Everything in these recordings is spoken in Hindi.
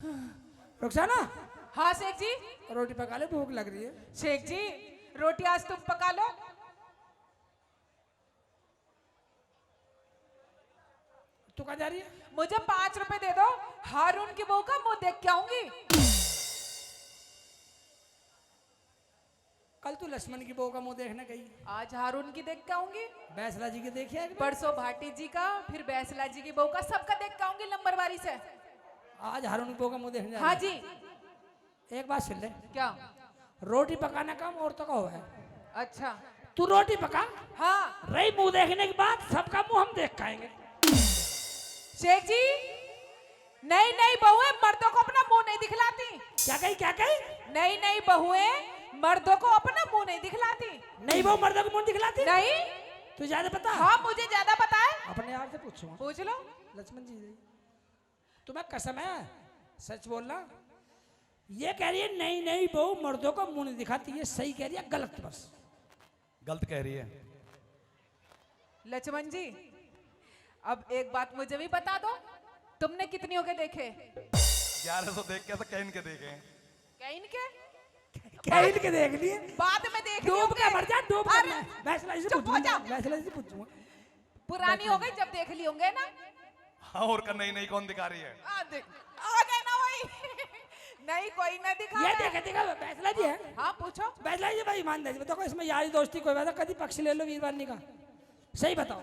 रुखसाना, हाँ शेख जी। रोटी पका ले, भूख लग रही है। शेख जी रोटी आज तुम पका लो। तू कहाँ जा रही है? मुझे 5 रुपए दे दो, हारून की बहू का मुंह देख के आऊंगी। कल तू लक्ष्मण की बहू का मुंह देखने गई, आज हारून की देख के आऊंगी। बैसला जी की देखी है? परसों भाटी जी का, फिर बैसला जी की बहू का, सबका देख के आऊंगी नंबरवारी से। आज हारून की बहू का मुंह देखने जा हाँ रही जी। है। एक बात सुन ले, क्या? रोटी पकाना काम औरतों का हुआ है। अच्छा। तू रोटी पका, हाँ रही मुंह देखने के बाद सबका मुंह हम देख खाएंगे। शेख जी, नई नई बहुएं मर्दों को अपना मुंह नहीं दिखलाती। क्या कही, क्या कही? नई नई बहुएं मर्दों को अपना मुंह नहीं दिखलाती। नहीं, वो मर्दों को मुंह दिखलाती नहीं। तू ज्यादा पता? हाँ मुझे ज्यादा पता है। अपने यार से पूछूंगा। पूछ लो। लक्ष्मण जी, तुम्हें कसम है, सच बोलना। ये कह रही है नई नई बहू मर्दों को मुंह नहीं दिखाती, ये सही कह रही है गलत? बस गलत कह रही है। लक्ष्मण जी, अब एक बात मुझे भी बता दो, तुमने कितनियों के देखे? 1100 देख के तो कैन के देखे हैं। कैन के? कैन के देख लिए, बाद में देख लिए डूब के होंगे। मर जा, डूब अरे, के। वैसला जी से चुप हो पूछूंगा, जाओ। वैसला जी से पूछूंगा। पुरानी हो गई जब देख ली होंगे ना। हाँ, और का नई नई कौन दिखा रही है? आ गए ना वही। नहीं कोई ना दिखा ये रहा है। देखा देखा वैसला जी है। हाँ पूछो। वैसला जी भाई ईमानदारी बताओ, इसमें यारी दोस्ती कोई बात है? कभी पक्ष ले लो वीरवानी का, सही बताओ।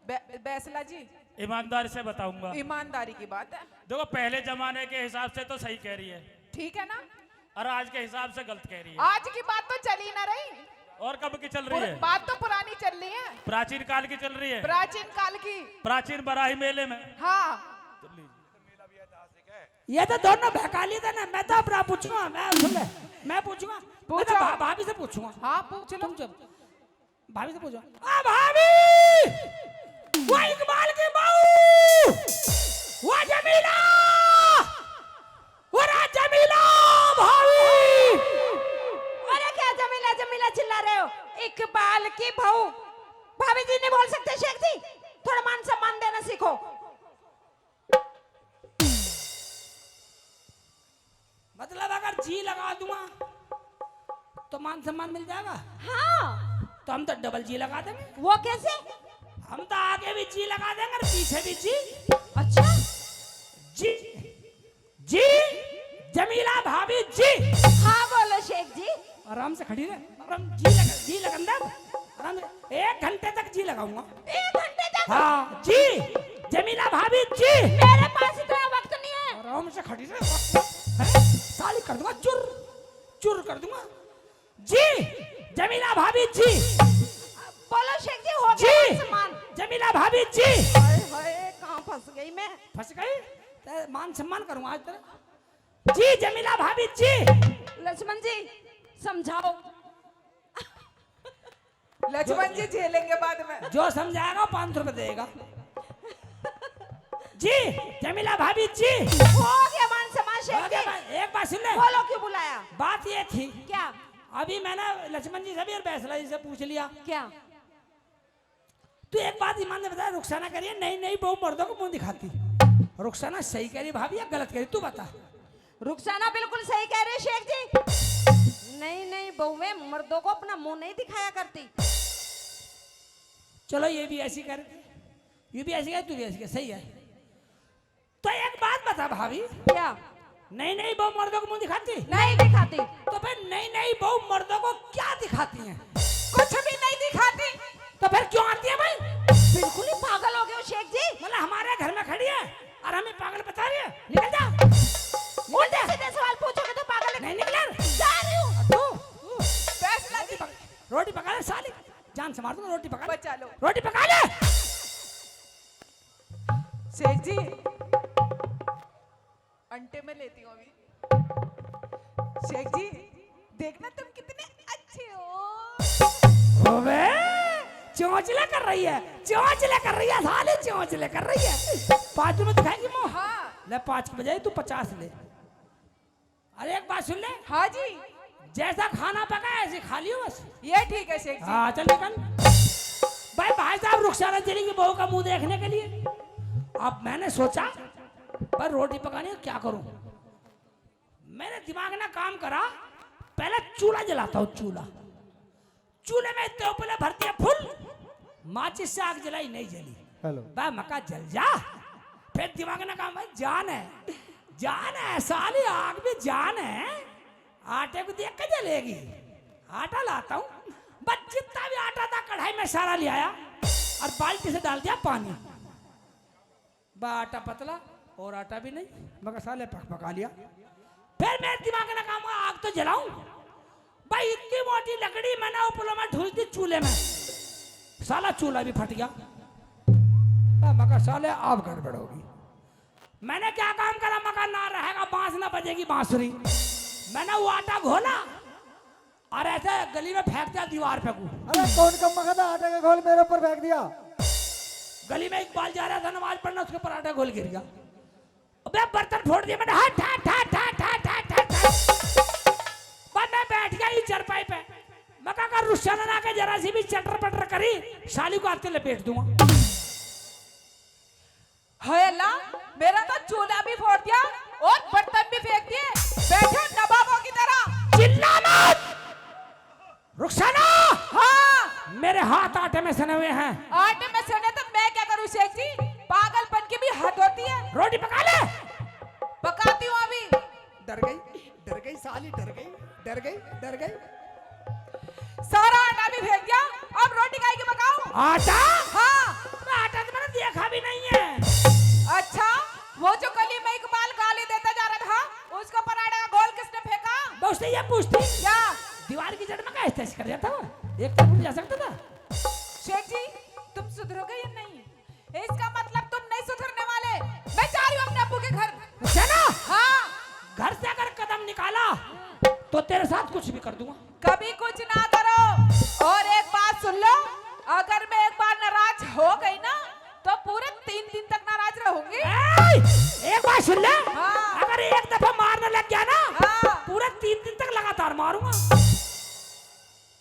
बैसला जी, ईमानदारी से बताऊंगा। ईमानदारी की बात है। देखो, पहले जमाने के हिसाब से तो सही कह रही है, ठीक है ना। और आज के हिसाब से गलत कह रही है। आज की बात तो चली ना रही, और कब की चल रही है? बात तो पुरानी चल रही है, प्राचीन काल की चल रही है। प्राचीन काल की। प्राचीन बराही मेले में। हाँ ये तो दोनों बहका लिए थे ना। मैं तो अपना पूछूंगा, मैं सुन ले, मैं पूछूंगा। मैं तो भाभी से पूछूंगा। हाँ पूछ लो। तुम जब भाभी से पूछो। आ भाभी, वो इकबाल की बहू, वो जमीला, वो जमीला भाभी। अरे क्या जमीला जमीला चिल्ला रहे हो? इकबाल की बहू भाभी जी नहीं बोल सकते शेख जी, थोड़ा मान सम्मान देना सीखो। मतलब अगर जी लगा दूंगा तो मान सम्मान मिल जाएगा? हाँ, तो हम तो डबल जी लगा देंगे। वो कैसे? हम तो आगे भी जी लगा देंगे और पीछे भी जी। अच्छा, जी जी, जमीला भाभी जी। हाँ बोलो शेख जी। आराम से खड़ी रहे, आराम। जी लगन दे, आराम से। 1 घंटे तक जी लगाऊंगा। 1 घंटे तक? हाँ जी, जमीला भाभी जी। मेरे पास इतना वक्त नहीं है। आराम से खड़ी रहे, साली कर दूंगा, चुर चुर कर दूंगा। जी, जमीला भाभी जी। बोलो शेख जी, हो जी, गया मान सम्मान? जमीला भाभी जी। हाय हाय, कहाँ फंस गई मैं? फंस गई? तो मान सम्मान करूंगा आज तेरा। जी, जमीला भाभी जी। लक्ष्मण जी समझाओ। लक्ष्मण जी झेलेंगे बाद में। जो समझाएगा 500 रुपए देगा। जी, जमीला भाभी जी। हो गया मान सम्मान शेख जी। एक बात सुन ले, बोलो क्यों बुलाया? बात ये थी, क्या? अभी मैंने लक्ष्मण जी से भी और बैसला जी से पूछ लिया। क्या? तू एक बात ईमान से बता, रुखसाना कह रही है नई नई बहू मर्दों को मुंह दिखाती। रुखसाना सही कह रही भाभी या गलत कह रही, तू बता। रुखसाना बिल्कुल सही कह रहे शेख जी। नहीं नहीं, बहुएं मर्दों को अपना मुंह नहीं दिखाया करती। चलो ये भी ऐसी कर, ये भी ऐसी कर, तू भी ऐसी कर, सही है। तो एक बात बता भाभी, क्या? नई नई बहू मर्दों को मुंह दिखाती? नहीं दिखाती। तो फिर नई नई बहू मर्दों को क्या दिखाती हैं? कुछ भी नहीं दिखाती। तो फिर क्यों आती है भाई? बिल्कुल ही पागल हो गए हो शेख जी। मतलब हमारे घर में खड़ी है और हमें पागल बता रही है? निकल जा, उल्टे सीधे सवाल पूछोगे तो पागल है। नहीं निकले। जा रही हूँ। तू बैसला जी रोटी पका ले साली, जान से मार दूंगा। रोटी पका ले, बचा लो। रोटी पका ले। शेख जी अंटे में लेती हूँ अभी। शेख जी देखना तुम कितने अच्छे हो। ओबे, चोंचले कर रही है, चोंचले कर रही है साली, चोंचले कर रही है। 5 रुपए दिखाएगी मुँह? हाँ। ले 5 के बजाय तू 50 ले। अरे एक बात सुन ले, हाँ जी, जैसा खाना पका ऐसे खा लियो बस। ये ठीक है शेख जी। हाँ चल निकल। भाई साहब रुखसाना चली की बहू का मुंह देखने के लिए। अब मैंने सोचा पर रोटी पकाने क्या करूं, मेरे दिमाग ने काम करा, पहले चूल्हा जलाता हूँ। चूल्हे में इतने ऊपर भर दिया फुल, माचिस से आग जलाई, नहीं जली। हेलो बा मका जल जा। फिर दिमाग ने कहा भाई जान है साली, आग भी जान है, आटे को देख के जलेगी। आटा लाता हूँ, बस जितना भी आटा था कढ़ाई में सारा ले आया और बाल्टी से डाल दिया पानी। बा आटा पतला और आटा भी नहीं, मगर साले पका लिया। फिर मेरे दिमाग ने कहा आग तो जलाऊं। भाई इतनी मोटी लकड़ी मैंने ऊपर में ढूंढ दी चूल्हे में, साला चूल्हा भी फट गया। मगर साले अब गड़बड़ होगी। मैंने क्या काम करा, मगर ना रहेगा बांस ना बजेगी बांसुरी। मैंने वो आटा घोला और ऐसे गली में फेंक दिया, दीवार पे को। अरे कौन कम मगा था, आटे का घोल मेरे ऊपर फेंक दिया। गली में इकबाल जा रहा था नमाज पढ़ना, उसके ऊपर आटा घोल गिर गया। अबे बर्तन फोड़ दिया मैंने, हट हट हट हट हट हट हट। मैं बैठ गया ये चरपाई पे। मैं कहा रुस्सा ना के जरा सी भी चटर पटर करी, साली को आते लपेट दूंगा। हाय अल्लाह, मेरा तो चूल्हा भी फोड़ दिया और बर्तन भी फेंक दिए। बैठे हो नवाबों की तरह। चिल्ला मत रुखसाना। हाँ, मेरे हाथ आटे में सने हुए हैं। आटे में सने तो मैं क्या करूं शेख जी, पागलपन की भी हद होती है। रोटी पका ले। पकाती हूँ अभी। डर गई साली, डर गई। सारा आटा भी फेंक दिया, अब रोटी काहे की पकाऊं? आटा? हाँ। आटा तो मैंने देखा भी नहीं है। अच्छा, वो जो गली में इकबाल गाली देता जा रहा था, उसको पराठे का घोल किसने फेंका? मैं उससे ये पूछती क्या? दीवार की जड़ में कैसे कर जाता वो, एक तरफ जा सकता था। शेख जी, तुम सुधरोगे या नहीं? इसका मतलब तुम नहीं सुधरने वाले। मैं जा रही हूँ अपने अब्बू के घर। चलो। हाँ। घर से अगर कदम निकाला तो तेरे साथ कुछ भी कर दूंगा। कभी कुछ ना करो। और एक बात सुन लो, अगर मैं एक बार नाराज हो गई ना, तो पूरे 3 दिन तक नाराज रहूंगी। एक बात सुन ले, हाँ। अगर एक दफा मारने लग गया ना, हाँ। पूरे 3 दिन तक लगातार मारूंगा।